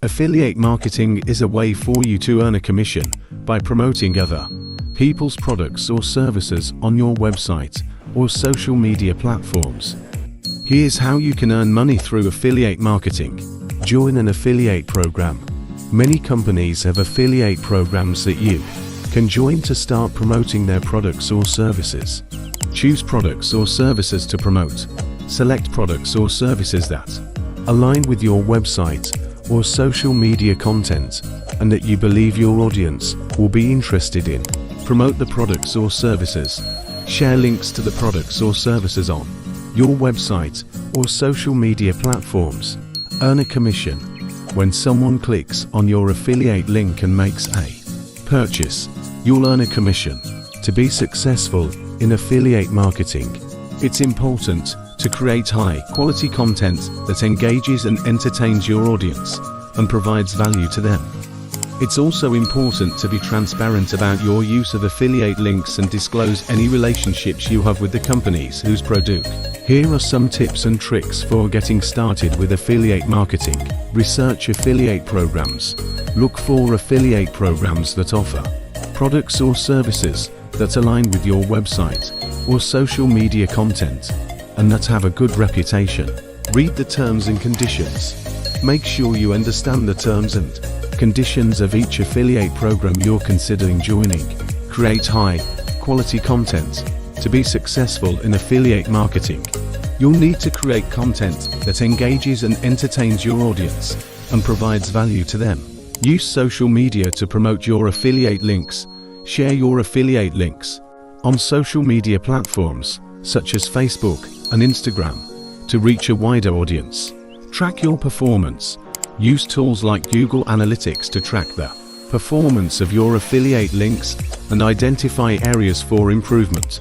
Affiliate marketing is a way for you to earn a commission by promoting other people's products or services on your website or social media platforms. Here's how you can earn money through affiliate marketing. Join an affiliate program. Many companies have affiliate programs that you can join to start promoting their products or services. Choose products or services to promote. Select products or services that align with your website or social media content and that you believe your audience will be interested in. Promote the products or services. Share links to the products or services on your website or social media platforms. Earn a commission when someone clicks on your affiliate link and makes a purchase. You'll earn a commission. To be successful in affiliate marketing, it's important to create high-quality content that engages and entertains your audience and provides value to them. It's also important to be transparent about your use of affiliate links and disclose any relationships you have with the companies whose product. Here are some tips and tricks for getting started with affiliate marketing. Research affiliate programs. Look for affiliate programs that offer products or services that align with your website or social media content and that have a good reputation. Read the terms and conditions. Make sure you understand the terms and conditions of each affiliate program you're considering joining. Create high-quality content. To be successful in affiliate marketing, you'll need to create content that engages and entertains your audience and provides value to them. Use social media to promote your affiliate links. Share your affiliate links on social media platforms such as Facebook and Instagram to reach a wider audience. Track your performance. Use tools like Google Analytics to track the performance of your affiliate links and identify areas for improvement.